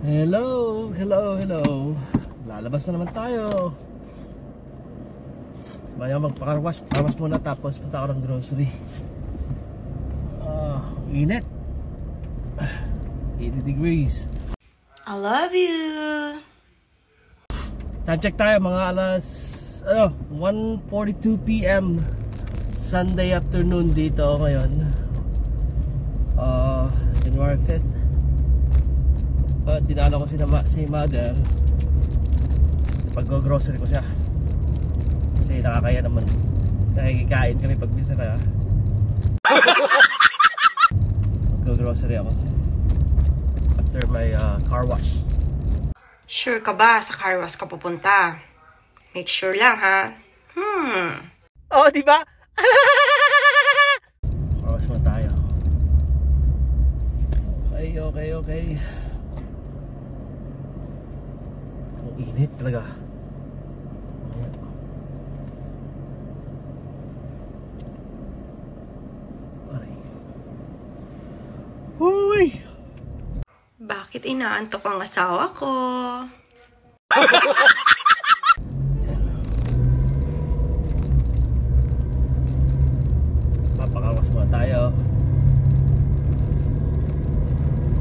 Hello, hello, hello. Lalabas na naman tayo. Bayo magpakarwas muna tapos punta ako ng grocery. Init. 80 degrees. I love you. Time check tayo mga alas 1:42 PM Sunday afternoon dito ngayon. January 5th. Dinala ko si mother. Pag-grocery ko siya. Kasi nakakaya naman. Nakikikain kami pag bisa kaya. Pag-grocery ako. After my car wash. Sure ka ba sa car wash ka pupunta? Make sure lang ha. Oh, di ba? Car wash mo tayo. Okay. Ang init talaga. Uy! Bakit inaantok ang asawa ko? Papakawas muna tayo.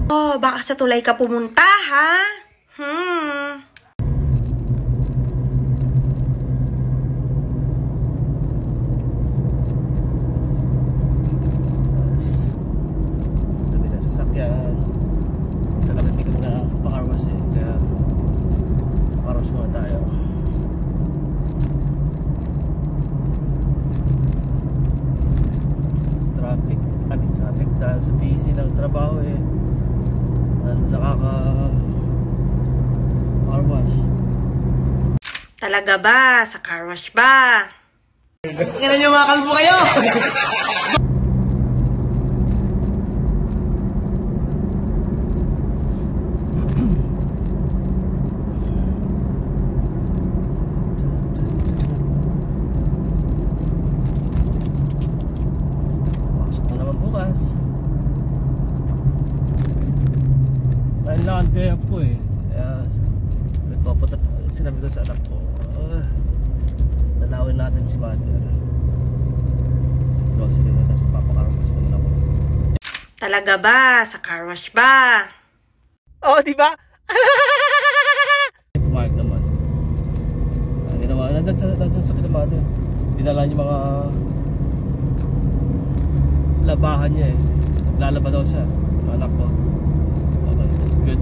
Oh, baka sa tulay ka pumunta ha? Sabi na sasakyan. Kakalapit ko na pakarwas eh. Kaya pakarwas muna tayo. Traffic dahil sa busy ng trabaho eh. Nakaka car wash. Talaga ba? Sa car wash ba? Tingnan nyo mga kalbo kayo! Pasok na naman bukas. Dahil lang ang day off ko eh. Kaya nagpapunta, sinabi ko sa anak ko, dalawin natin si mother. Grocery na tapos papakarwas naman ako. Talaga ba? Sa car wash ba? Oh, di ba? Pumayag naman. Ginawa, nandun sa kinamado. Dinala niya mga labahan niya eh. Lalaba daw siya. Anak ko. Okay, good.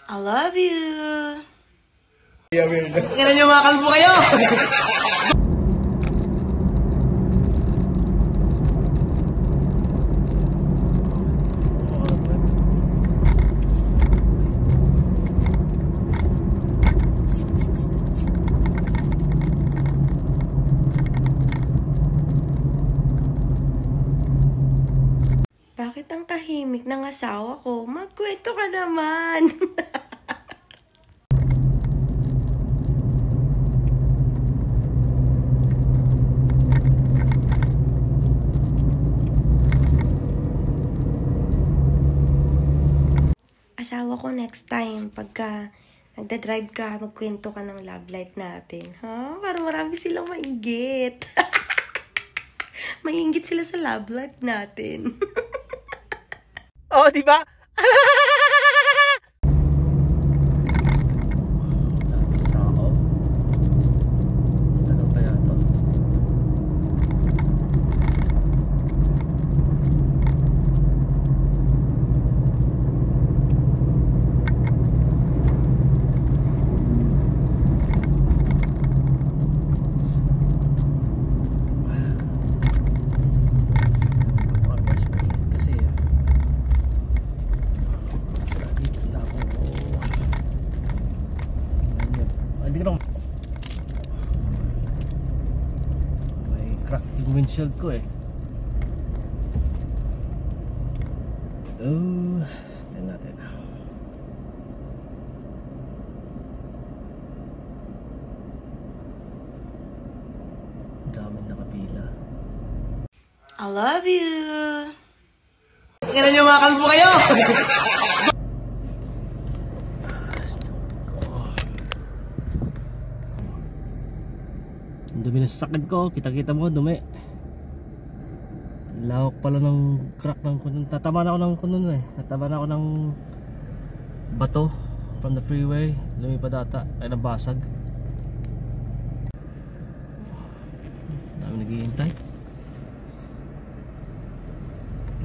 I love you. Tingnan nyo mga kalbo kayo! Bakit ang tahimik ng asawa ko? Magkwento ka naman. Asawa ko next time, pagka nagda-drive ka, magkwento ka ng love life natin. Ha? Para marami silang mainggit. Mainggit sila sa love life natin. Oh, di ba? Daming tao. Ano kaya to? Kasi crack yung windshield ko eh. Oh, tingnan natin. Ang daming nakapila. I love you! Tingnan nyo mga kalbo kayo! Ang dumi na sasakyan ko, kita-kita mo, dumi. Lawak pala ng crack ng kunon. Tatamaan ako ng kunon eh. Tatamaan ako ng bato from the freeway. Lumipad ata, ay nabasag. Dami naghihintay.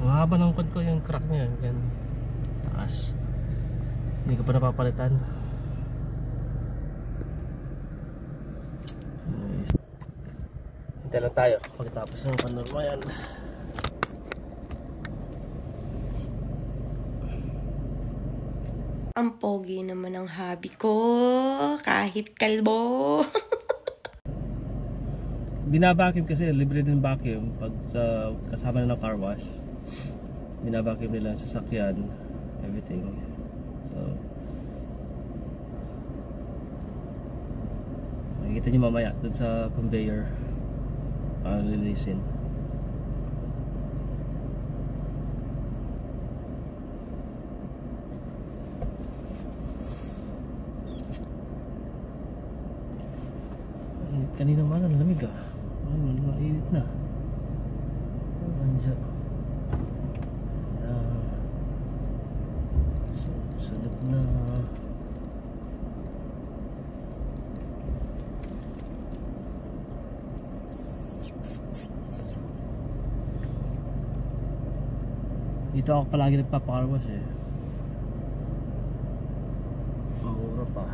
Ang haba ng kun ko yung crack niya, yan taas. Hindi ko pa napapalitan. Hintay lang tayo pagkatapos ng panorama yan. Ang pogi naman ang hobby ko, kahit kalbo. Binabacuum kasi, libre din vacuum pag sa kasama na ng car wash. Binabacuum nila sa sasakyan, everything. So makikita nyo mamaya dun sa conveyor lilinisin. Kanina man ang lamig ah. Mainit na. Andiyan. Sunod na. Dito ako palagi nagpapacar wash eh. Mura pa.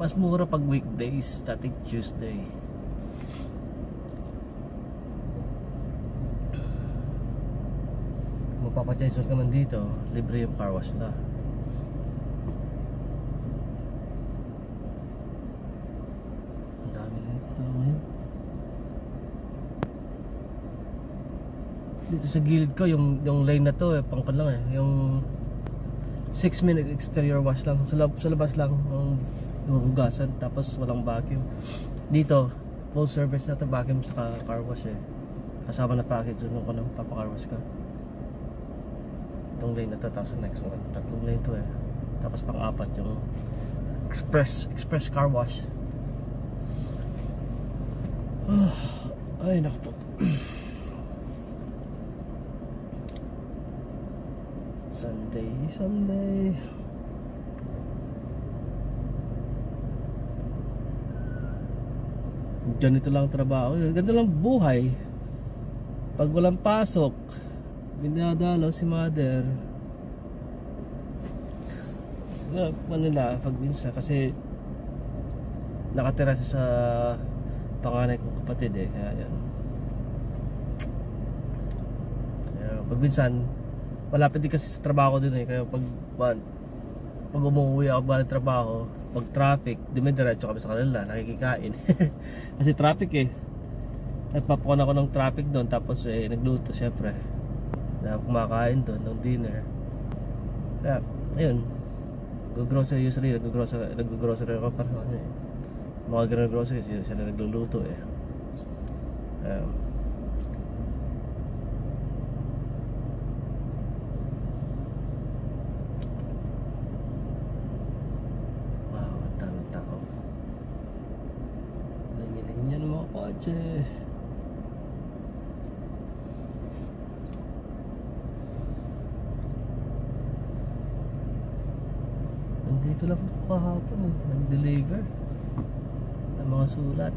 Mas mura pag weekdays, static Tuesday. Kung magpapacharge ka man dito, libre yung car wash na. Ang dami na ito ngayon. Dito sa gilid ko, yung lane na to, pangkon lang eh. Yung 6-minute exterior wash lang. Sa labas lang ang hugasan, tapos walang vacuum. Dito, full service na ito, vacuum sa car wash eh. Kasama na package doon kung papacar wash ka. Itong lane na ito, tapos next one. Tatlong lane to eh. Tapos pang-apat yung express car wash. Ay, naku po. Sunday. Ganito lang trabaho, ganito lang buhay. Pag walang pasok, dinadalaw si mother. Sila nila pag minsan kasi nakatira siya sa panganay kong kapatid eh, kaya yan. Kaya pag minsan malapit din kasi sa trabaho din eh, kaya pag umuwi ako ba ng trabaho, pag traffic, dumidiretso kami sa kanila, nakikikain. Kasi traffic eh. Nagpapakon ako ng traffic doon, tapos eh, nagluto syempre. Kumakain doon ng dinner. Kaya, ayun. Nag-grocery usually, nag-grocery ako para sa kanya eh. Mga ganun grocery, siya na nagluluto eh. Kotse. Nandito lang ako kahapon eh, nag-deliver ng mga sulat.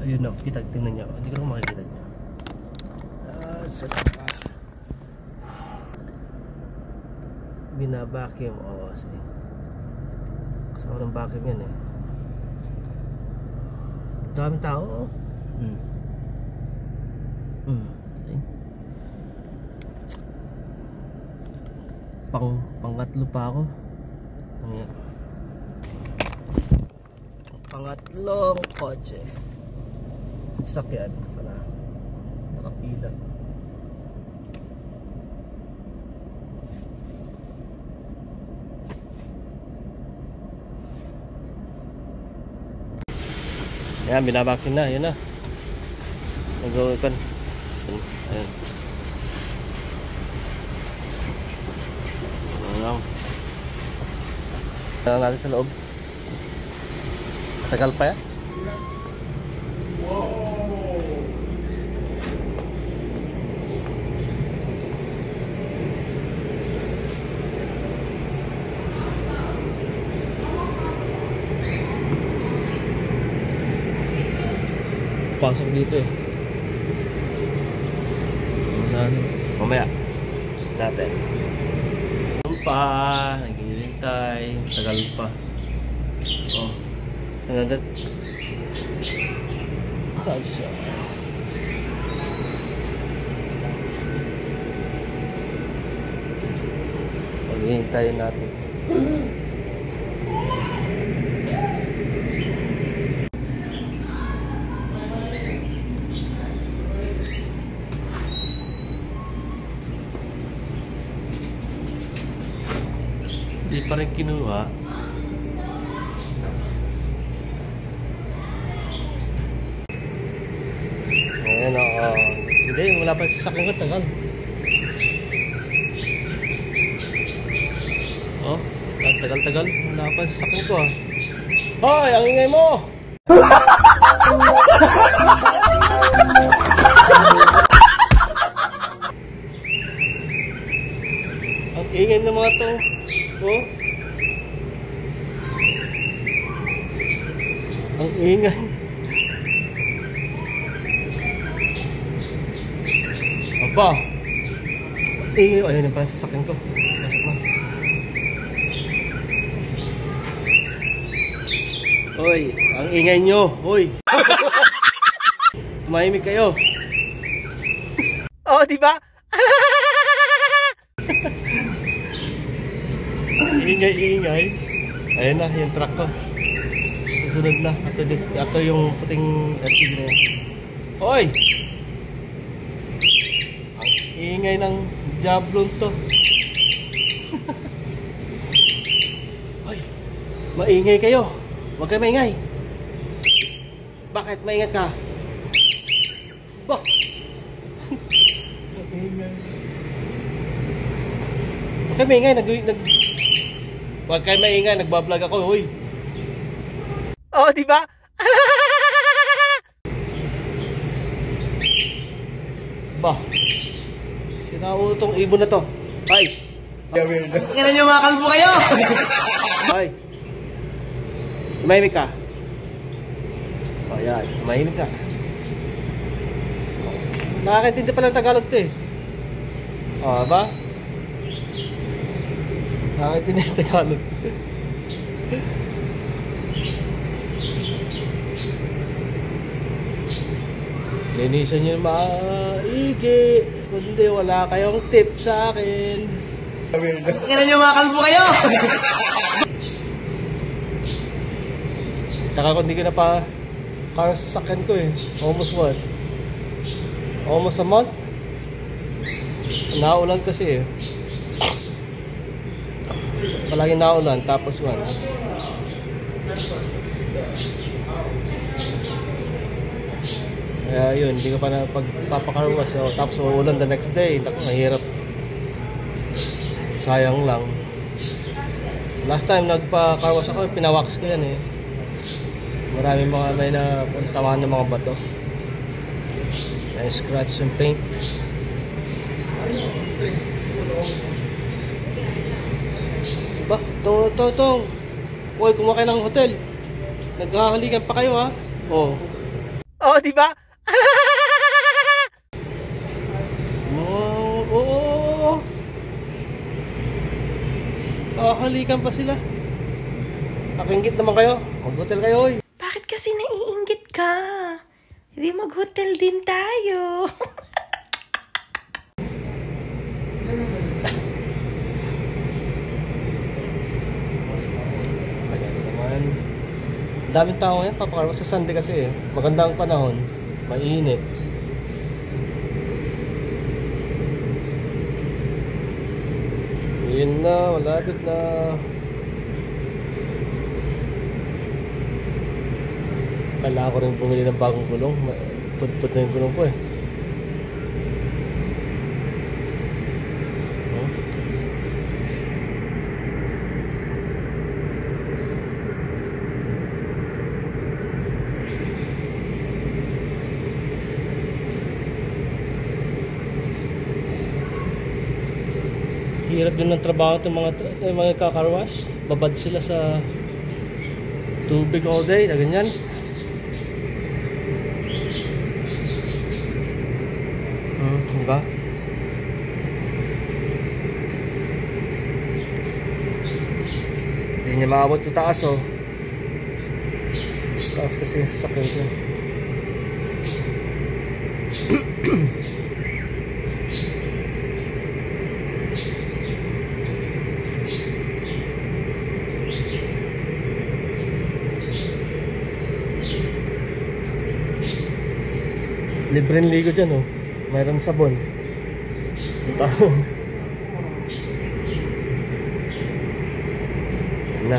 Ayun na, tingnan nyo. Hindi ko lang makikita nyo. Binabacuum. Sige. Kasama ng vacuum yan eh. Daming tao. Okay. Pangatlo pa ako. Ayan. Pangatlong kotse. Sakyan pala. Nakapila. Ayan, binabakin na. Ayan na. Nag-open. Ayan. Ayan lang. Ayan natin sa loob. Tagal pa yan. Pasok dito eh. Mamaya natin. Ano pa? Naghihintay. Tagal pa. Oh. Nandun. Saan siya? Maghihintayin natin. Hindi pa rin kinuha. Ayan o. Hindi, wala pa sa sakin ko. Tagal. Oh, tagal-tagal. Wala pa sa sakin ko ah. Hoy, ang ingay mo! Ang ingay ng mga to. Oh. Ang ingay. Aba. Ingay. Ayun yung pala sasakyan ko. Pasok na. Hoy, ang ingay nyo. Hoy. Tumahimik kayo. Oh, diba? Ingay-ingay. Ayun na, yung truck ko. Susunod na. Ito yung puting SUV na yan. Hoy! Ang ingay ng Jablon to. Hoy! Maingay kayo. Huwag kayo maingay. Bakit maingat ka? Bah! Maingay. Huwag kayo maingay. Huwag kayo maingay, nagbablog ako, hoy. Oh, diba? Ba? Sinaulo tong ibon na to. Ay! Tingnan nyo mga kalbo kayo! Ay! Tumahimik ka. O, yan. Tumahimik ka. Nakakaintindi pa ng Tagalog to eh. O, ba? Nakakaintindi ng Tagalog. Linisan nyo maigi. Kundi wala kayong tip sa akin. Tingnan nyo mga kalbo kayo! Taka ko hindi ko na pa kaya sasakyan ko eh. Almost what? Almost a month? Naulan kasi eh. Palaging naulan tapos one. Kaya yun, hindi ko pa na pagpapakarwas. So, tapos uulan the next day. Naku, mahirap. Sayang lang. Last time nagpa-carwash ako, pinawax ko yan eh. Maraming mga may na tamaan ng mga bato. May scratch yung paint. Ba? Tong. Uy, kumakain ng hotel. Naghahalikan pa kayo ha? Oo. Oh, diba? Oo. Halikan pa sila. Pakingit naman kayo. Mag-hotel kayo, oy. Bakit kasi naiinggit ka? ka. Hindi mag-hotel din tayo. Ayan naman. Daming tao ngayon, papakarwas sa Sunday kasi eh. Magandang panahon, mainit. Yun na, malapit na. Kailangan ko rin bumili ng bagong gulong. Put-put na yung gulong ko eh. Hirap din ng trabaho itong mga kakarwash. Babad sila sa tubig all day na ganyan. Diba? Hindi niya maabot sa taas oh. Taas kasi sa sakyan ko. Libreng ligo dyan oh. Mayroon sabon. Ito. Na.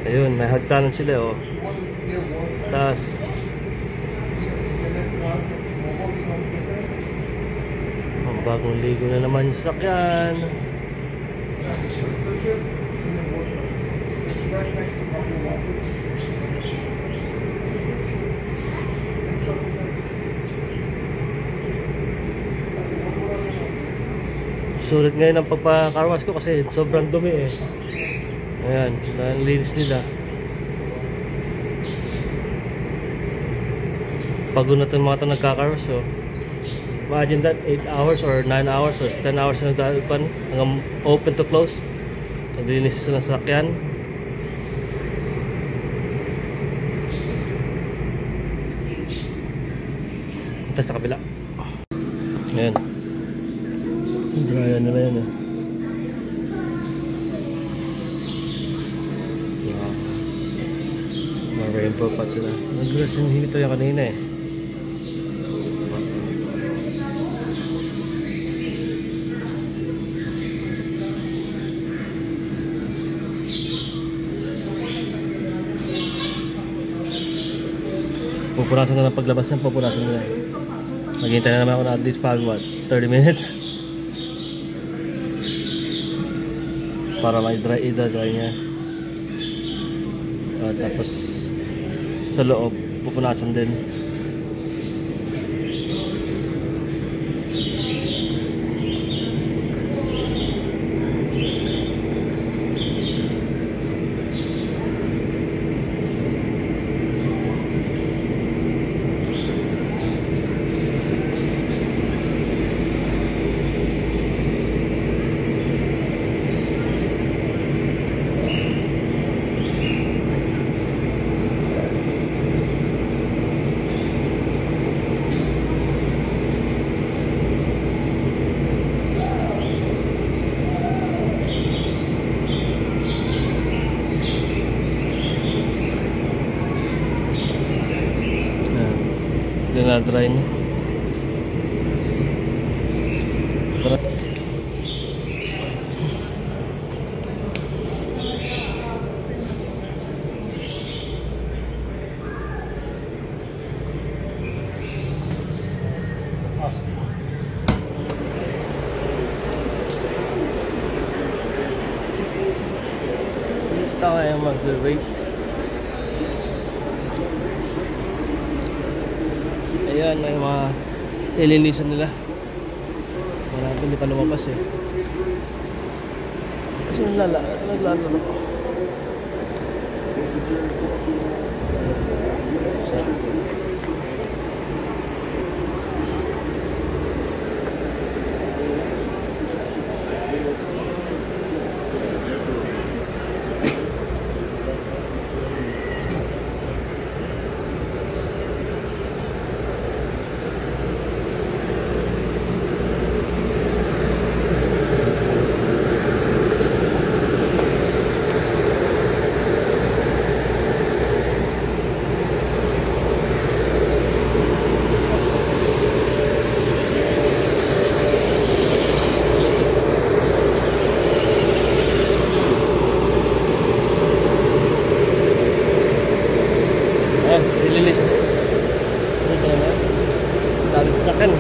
Ayun, may hagdanan sila oh. Taas. Ang bagong ligo na naman yung sasakyan. Sulit ngayon ang pagpa-carwash ko kasi sobrang dumi eh. Ayan, linis nila. Pagod na itong mga ito nagka-carwash oh. Imagine that 8 hours or 9 hours or 10 hours na nagdaan hanggang open to close. So, linis sila ng sakyan. Ito sa kabila. Ayan. Dryan nila yan eh. Mga rainbow pot sila. Nag-grass yung hinito yan kanina eh. Pupunasan na ng paglabas yan, pupunasan nila. Maghintay na naman ako na at least 30 minutes. Para ma-dry niya. Tapos sa loob pupunasan din. Na-dry na. Dito tayo mag-wait. Ayan, may mga ilinisan nila. Marami hindi pa lumabas eh. Kasi naglalaro. akin.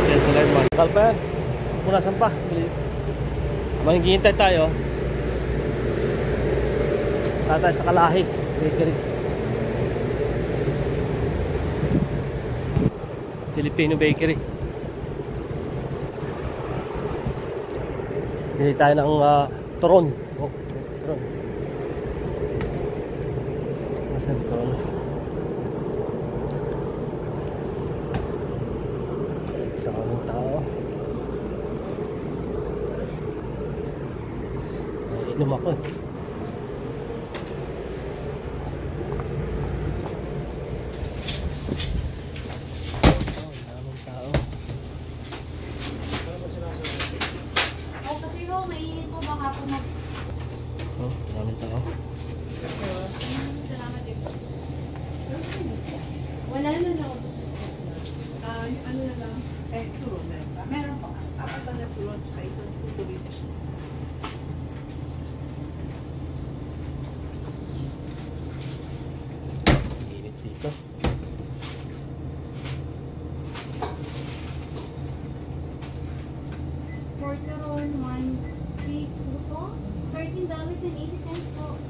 Yan pala yung mahal pa yan. Punasan pa. Habang hihintay tayo, tatay sa Kalahi Bakery, Filipino Bakery. Bili tayo ng turon. Turon. Nasaan turon? Daming tao. Inom ako eh. Daming tao. Kasi ho, mainit po baka po mag... Daming tao. Salamat din. Wala na ako. Ano na lang? Turon na ba? Meron pa. Apat pa na turon sa isang tutuloy na siya. Init dito. For turon, one piece po. $13.80 po.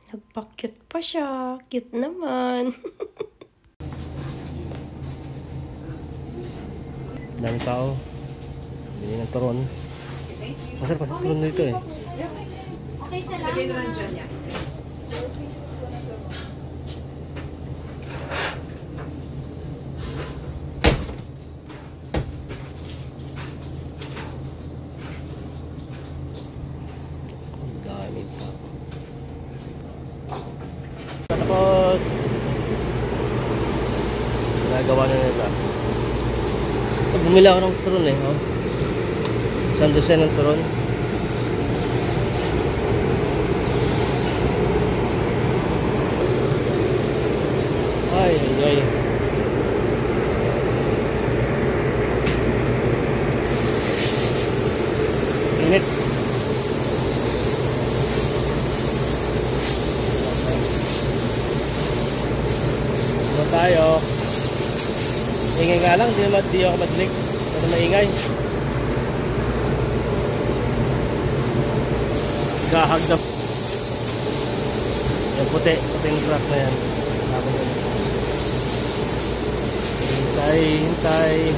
Nagpa-cute pa siya. Cute naman. Daming tao. Bili ng turon. Masarap kasi turon dito eh. Okay, salamat. Ang daming tao. Tapos ginagawa na nila. Bumili ako ng turon eh. Oh. Isang dosen ng turon. Ay, ay, ay. Init. Ano tayo? Ingay nga lang, di ako madilig. Ano maingay? Gahag na. Yung puting truck na yan. Hintay.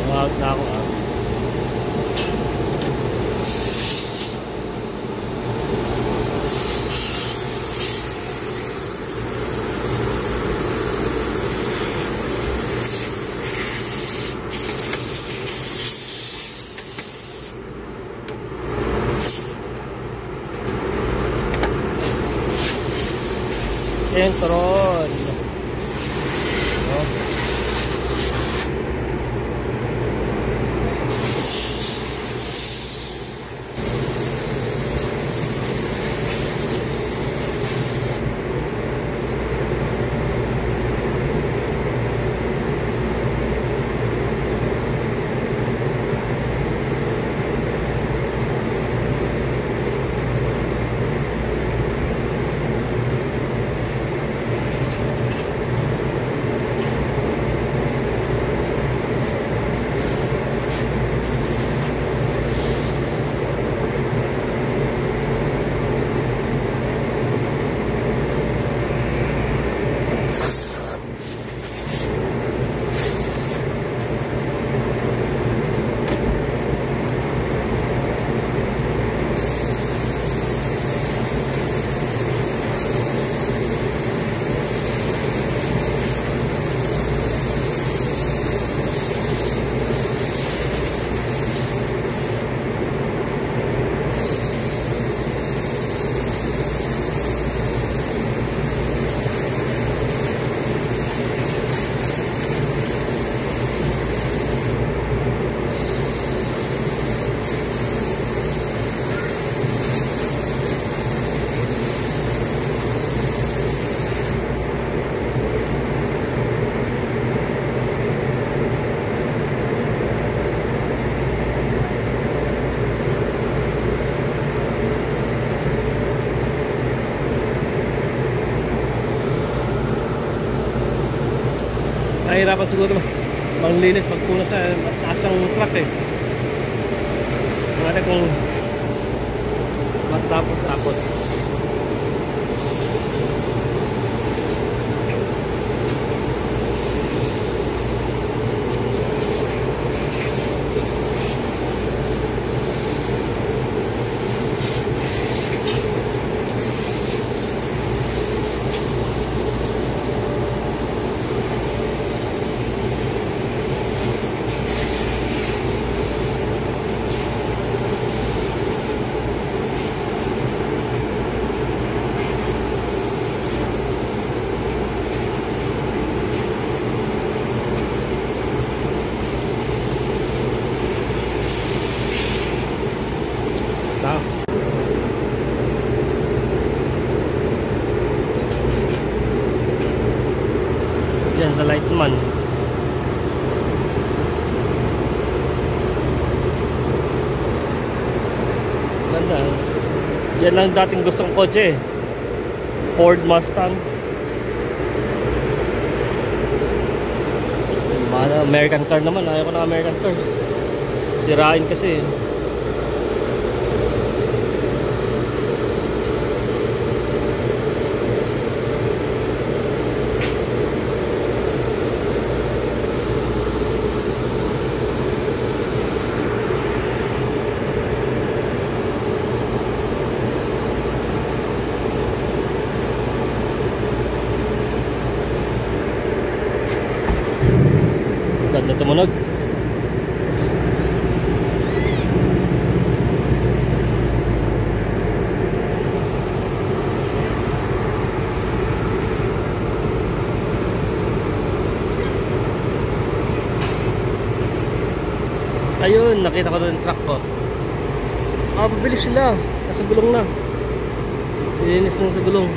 Wag na ako Yan, turon. Oh. nahihirapan siguro manglinis pagpunas sa taas ng truck eh. Ano kung matapos-tapos. Yan sa Lightman. Ganda. Yan ang dating gustong kotse, Ford Mustang. American car naman. Ayaw ko ng American car. Sirain kasi. Ganda tumunog. Ayun, nakita ko doon yung truck ko. Pabilis sila. Nasa gulong na. Ilinis na sa gulong.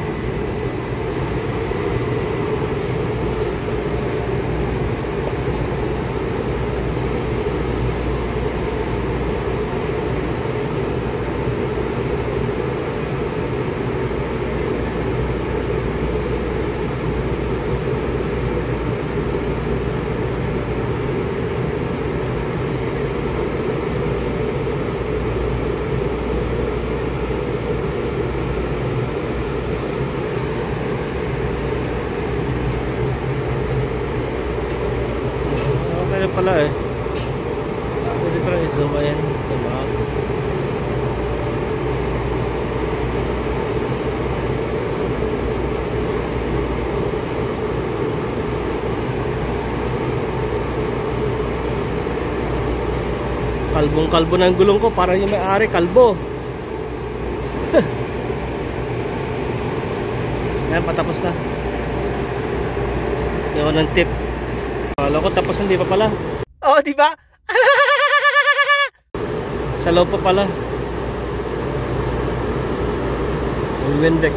Pala eh. Pwede pala i-zoom. Ayan. Kalbong-kalbo na ang gulong ko. Parang yung may-ari kalbo. Ayan, patapos na. Yung ng tip. Akala ko tapos hindi pa pala. Oh, di ba? Sa loob pa pala. Yung Windex.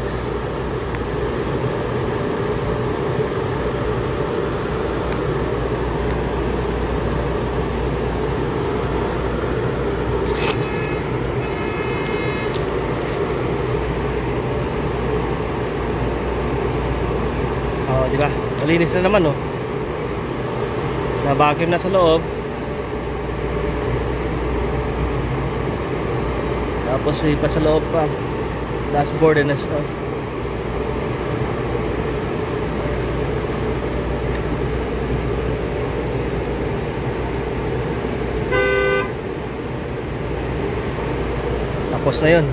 Oh, di ba? Malinis na naman, oh. Na-vacuum na sa loob. Tapos pa sa loob pa. Dashboard and stuff. Tapos na yun.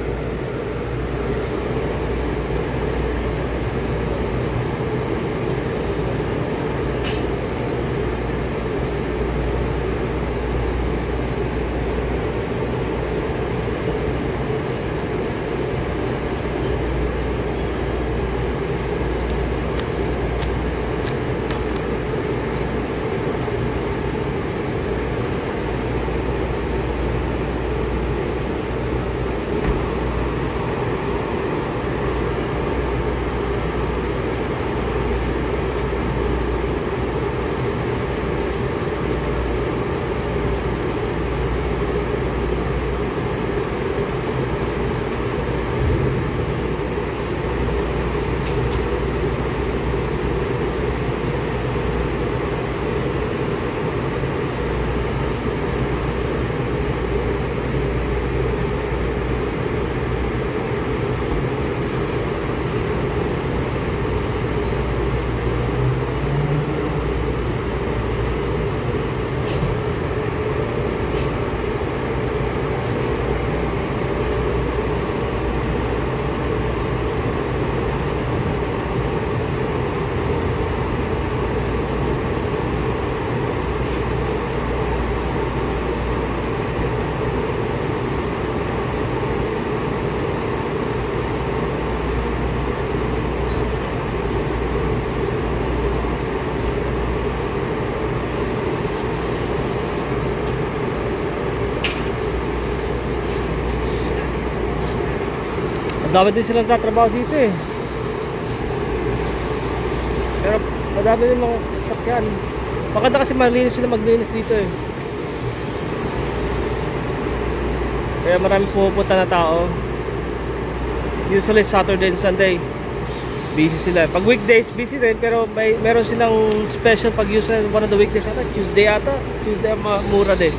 Madami din silang tatrabaho dito eh. Pero madami din mga sasakyan. Maganda kasi malinis sila maglinis dito eh. Kaya marami pupunta na tao. Usually Saturday and Sunday busy sila. Pag weekdays busy rin, pero meron silang special pag usually one of the weekdays ata, Tuesday mura din.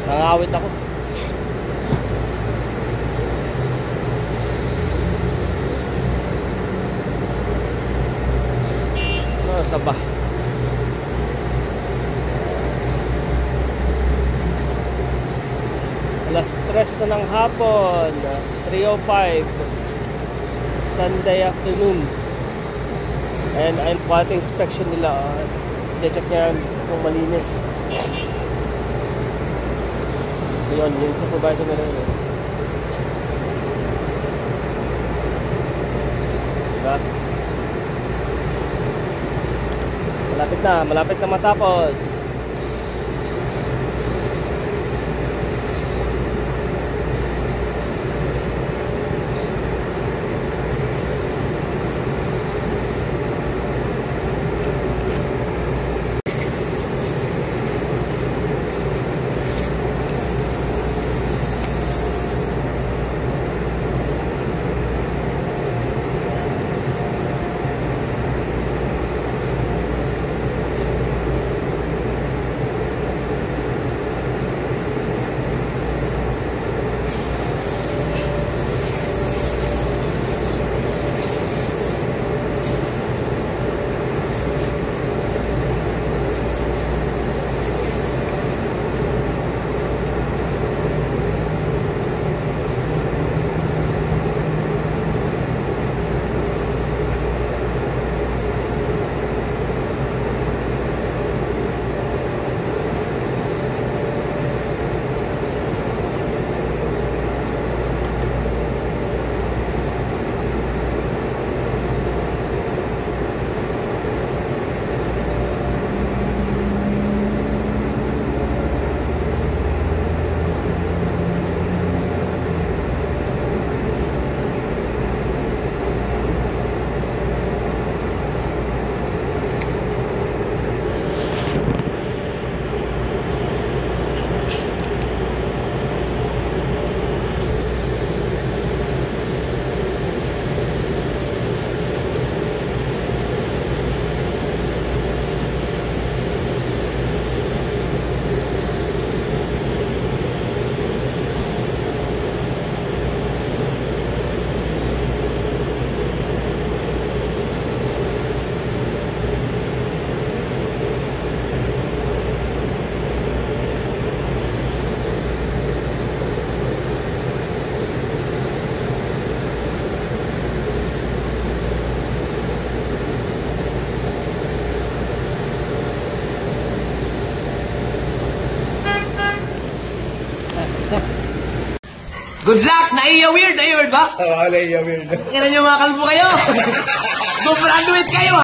Nangawit ako. Taba. Alas 3 na ng hapon, 3:05 Sunday afternoon. And I'm quality inspection nila. I-check niya kung malinis. Yun, yung supervisor nila yun. Diba? Malapit na matapos. Good luck! Naiya-weird ba? Oo, naiya-weird. Tingnan nyo mga kalbo kayo! Go graduate kayo!